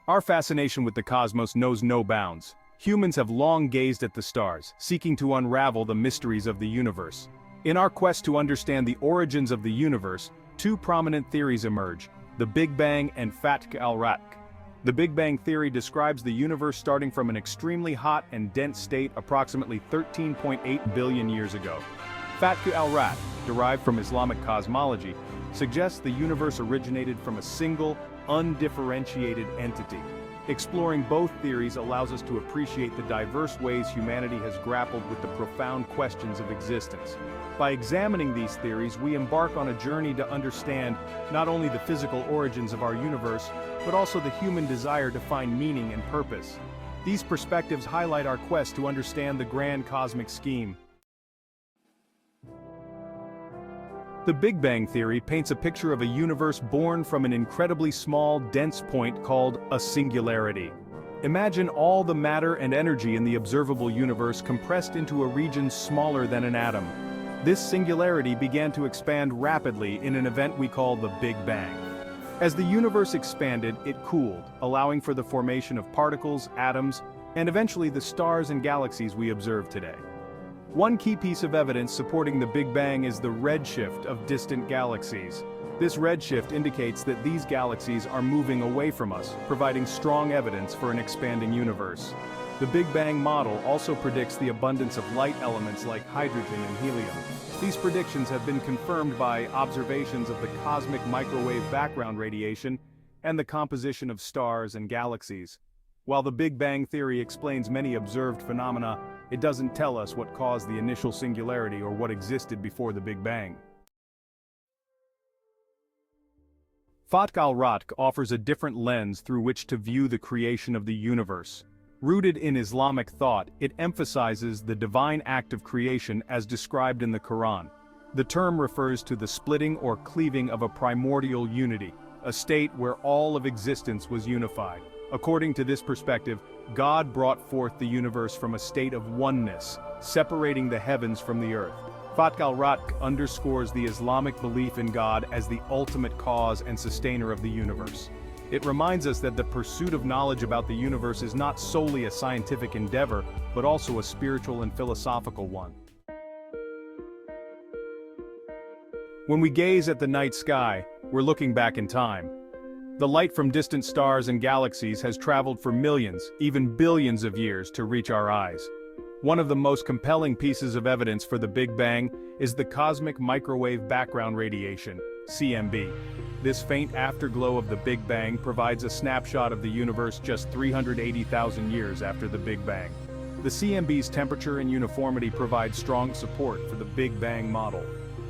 Our fascination with the cosmos knows no bounds. Humans have long gazed at the stars, seeking to unravel the mysteries of the universe. In our quest to understand the origins of the universe, two prominent theories emerge: the Big Bang and fatqalratq. The Big Bang theory describes the universe starting from an extremely hot and dense state approximately 13.8 billion years ago. Fatqalratq, derived from Islamic cosmology, suggests the universe originated from a single, undifferentiated entity. Exploring both theories allows us to appreciate the diverse ways humanity has grappled with the profound questions of existence. By examining these theories, we embark on a journey to understand not only the physical origins of our universe, but also the human desire to find meaning and purpose. These perspectives highlight our quest to understand the grand cosmic scheme. The Big Bang theory paints a picture of a universe born from an incredibly small, dense point called a singularity. Imagine all the matter and energy in the observable universe compressed into a region smaller than an atom. This singularity began to expand rapidly in an event we call the Big Bang. As the universe expanded, it cooled, allowing for the formation of particles, atoms, and eventually the stars and galaxies we observe today. One key piece of evidence supporting the Big Bang is the redshift of distant galaxies. This redshift indicates that these galaxies are moving away from us, providing strong evidence for an expanding universe. The Big Bang model also predicts the abundance of light elements like hydrogen and helium. These predictions have been confirmed by observations of the cosmic microwave background radiation and the composition of stars and galaxies. While the Big Bang theory explains many observed phenomena, it doesn't tell us what caused the initial singularity or what existed before the Big Bang. Fatqalratq offers a different lens through which to view the creation of the universe. Rooted in Islamic thought, it emphasizes the divine act of creation as described in the Qur'an. The term refers to the splitting or cleaving of a primordial unity, a state where all of existence was unified. According to this perspective, God brought forth the universe from a state of oneness, separating the heavens from the earth. Fatqalratq underscores the Islamic belief in God as the ultimate cause and sustainer of the universe. It reminds us that the pursuit of knowledge about the universe is not solely a scientific endeavor, but also a spiritual and philosophical one. When we gaze at the night sky, we're looking back in time. The light from distant stars and galaxies has traveled for millions, even billions of years to reach our eyes. One of the most compelling pieces of evidence for the Big Bang is the cosmic microwave background radiation, CMB. This faint afterglow of the Big Bang provides a snapshot of the universe just 380,000 years after the Big Bang. The CMB's temperature and uniformity provide strong support for the Big Bang model.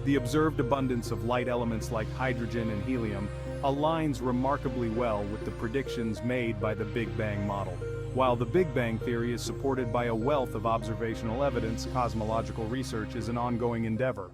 The observed abundance of light elements like hydrogen and helium aligns remarkably well with the predictions made by the Big Bang model. While the Big Bang theory is supported by a wealth of observational evidence, cosmological research is an ongoing endeavor.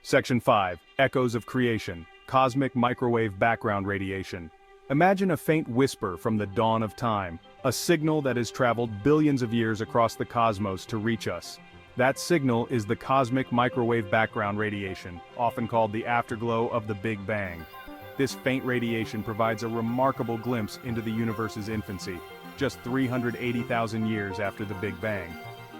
Section 5. Echoes of Creation. Cosmic Microwave Background Radiation. Imagine a faint whisper from the dawn of time, a signal that has traveled billions of years across the cosmos to reach us. That signal is the cosmic microwave background radiation, often called the afterglow of the Big Bang. This faint radiation provides a remarkable glimpse into the universe's infancy, just 380,000 years after the Big Bang.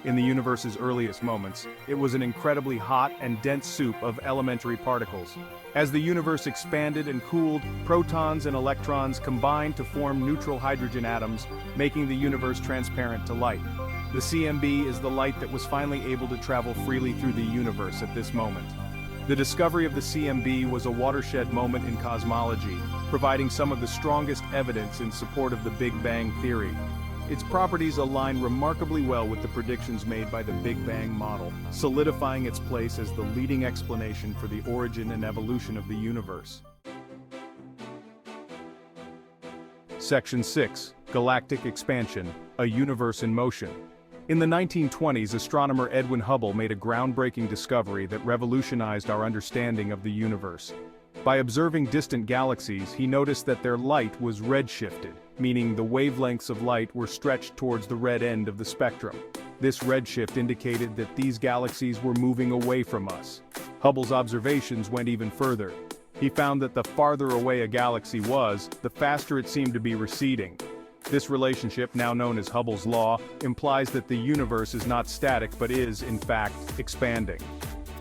In the universe's earliest moments, it was an incredibly hot and dense soup of elementary particles. As the universe expanded and cooled, protons and electrons combined to form neutral hydrogen atoms, making the universe transparent to light. The CMB is the light that was finally able to travel freely through the universe at this moment. The discovery of the CMB was a watershed moment in cosmology, providing some of the strongest evidence in support of the Big Bang theory. Its properties align remarkably well with the predictions made by the Big Bang model, solidifying its place as the leading explanation for the origin and evolution of the universe. Section 6. Galactic Expansion, a Universe in Motion. In the 1920s, astronomer Edwin Hubble made a groundbreaking discovery that revolutionized our understanding of the universe. By observing distant galaxies, he noticed that their light was redshifted, meaning the wavelengths of light were stretched towards the red end of the spectrum. This redshift indicated that these galaxies were moving away from us. Hubble's observations went even further. He found that the farther away a galaxy was, the faster it seemed to be receding. This relationship, now known as Hubble's law, implies that the universe is not static but is, in fact, expanding.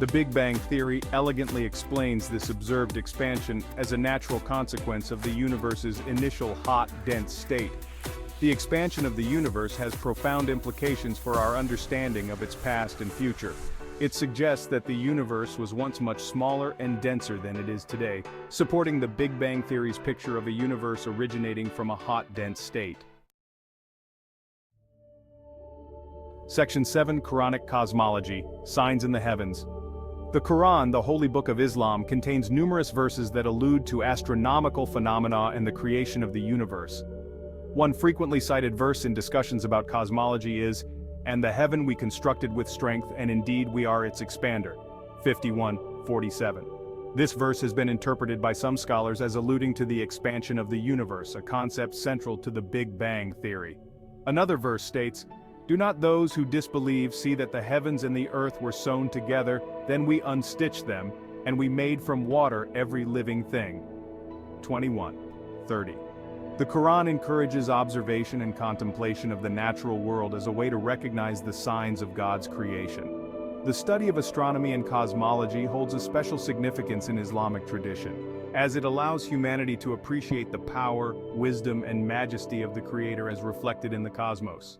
The Big Bang theory elegantly explains this observed expansion as a natural consequence of the universe's initial hot, dense state. The expansion of the universe has profound implications for our understanding of its past and future. It suggests that the universe was once much smaller and denser than it is today, supporting the Big Bang theory's picture of a universe originating from a hot, dense state. Section 7, Quranic Cosmology, Signs in the Heavens. The Quran, the holy book of Islam, contains numerous verses that allude to astronomical phenomena and the creation of the universe. One frequently cited verse in discussions about cosmology is, "And the heaven we constructed with strength, and indeed we are its expander." 51:47. This verse has been interpreted by some scholars as alluding to the expansion of the universe, a concept central to the Big Bang theory. Another verse states, "Do not those who disbelieve see that the heavens and the earth were sewn together, then we unstitched them, and we made from water every living thing." 21:30. The Quran encourages observation and contemplation of the natural world as a way to recognize the signs of God's creation. The study of astronomy and cosmology holds a special significance in Islamic tradition, as it allows humanity to appreciate the power, wisdom, and majesty of the Creator as reflected in the cosmos.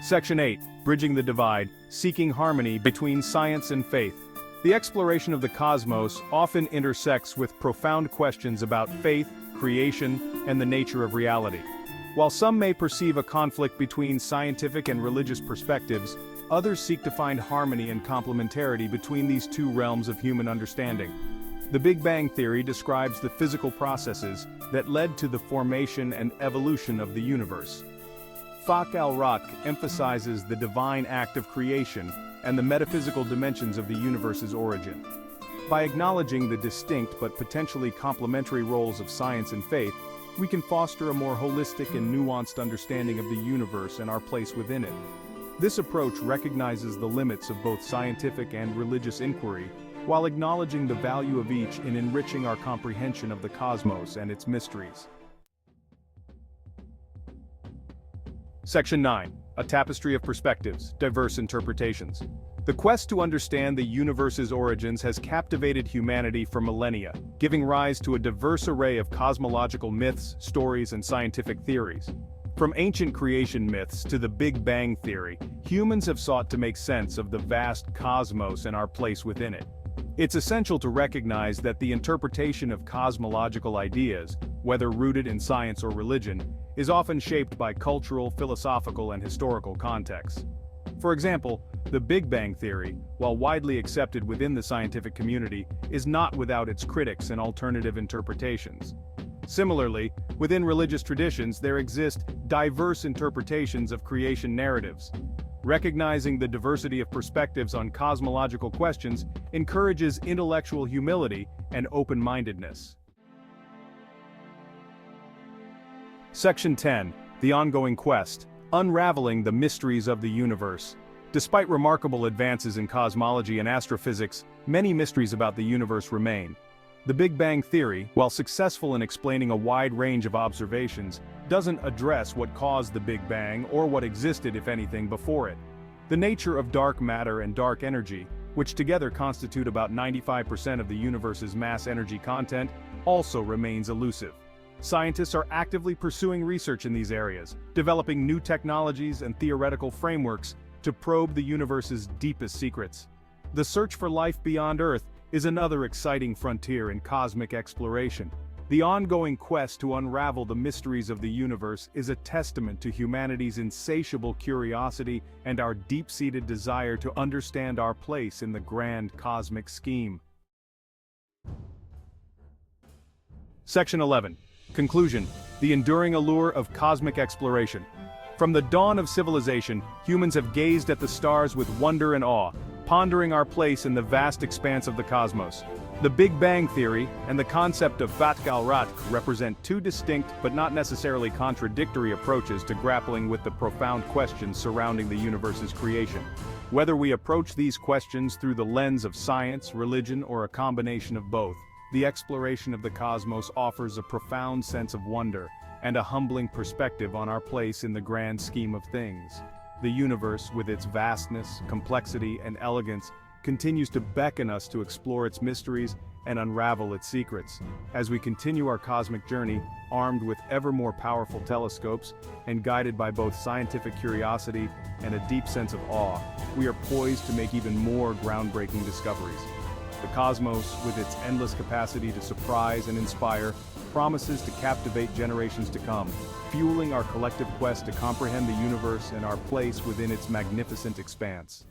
Section 8, Bridging the Divide, Seeking Harmony Between Science and Faith. The exploration of the cosmos often intersects with profound questions about faith, creation, and the nature of reality. While some may perceive a conflict between scientific and religious perspectives, others seek to find harmony and complementarity between these two realms of human understanding. The Big Bang theory describes the physical processes that led to the formation and evolution of the universe. Fatq-Al-ratq emphasizes the divine act of creation and the metaphysical dimensions of the universe's origin. By acknowledging the distinct but potentially complementary roles of science and faith, we can foster a more holistic and nuanced understanding of the universe and our place within it. This approach recognizes the limits of both scientific and religious inquiry, while acknowledging the value of each in enriching our comprehension of the cosmos and its mysteries. Section 9, A Tapestry of Perspectives, Diverse Interpretations. The quest to understand the universe's origins has captivated humanity for millennia, giving rise to a diverse array of cosmological myths, stories, and scientific theories. From ancient creation myths to the Big Bang theory, humans have sought to make sense of the vast cosmos and our place within it. It's essential to recognize that the interpretation of cosmological ideas, whether rooted in science or religion, is often shaped by cultural, philosophical, and historical contexts. For example, the Big Bang theory, while widely accepted within the scientific community, is not without its critics and alternative interpretations. Similarly, within religious traditions there exist diverse interpretations of creation narratives. Recognizing the diversity of perspectives on cosmological questions encourages intellectual humility and open-mindedness. Section 10, The Ongoing Quest, Unraveling the Mysteries of the Universe. Despite remarkable advances in cosmology and astrophysics, many mysteries about the universe remain. The Big Bang theory, while successful in explaining a wide range of observations, doesn't address what caused the Big Bang or what existed, if anything, before it. The nature of dark matter and dark energy, which together constitute about 95% of the universe's mass energy content, also remains elusive. Scientists are actively pursuing research in these areas, developing new technologies and theoretical frameworks to probe the universe's deepest secrets. The search for life beyond Earth is another exciting frontier in cosmic exploration. The ongoing quest to unravel the mysteries of the universe is a testament to humanity's insatiable curiosity and our deep-seated desire to understand our place in the grand cosmic scheme. Section 11. Conclusion, the enduring allure of cosmic exploration. From the dawn of civilization, humans have gazed at the stars with wonder and awe, pondering our place in the vast expanse of the cosmos. The Big Bang theory and the concept of fatqalratq represent two distinct but not necessarily contradictory approaches to grappling with the profound questions surrounding the universe's creation. Whether we approach these questions through the lens of science, religion, or a combination of both, the exploration of the cosmos offers a profound sense of wonder and a humbling perspective on our place in the grand scheme of things. The universe, with its vastness, complexity, and elegance, continues to beckon us to explore its mysteries and unravel its secrets. As we continue our cosmic journey, armed with ever more powerful telescopes and guided by both scientific curiosity and a deep sense of awe, we are poised to make even more groundbreaking discoveries. The cosmos, with its endless capacity to surprise and inspire, promises to captivate generations to come, fueling our collective quest to comprehend the universe and our place within its magnificent expanse.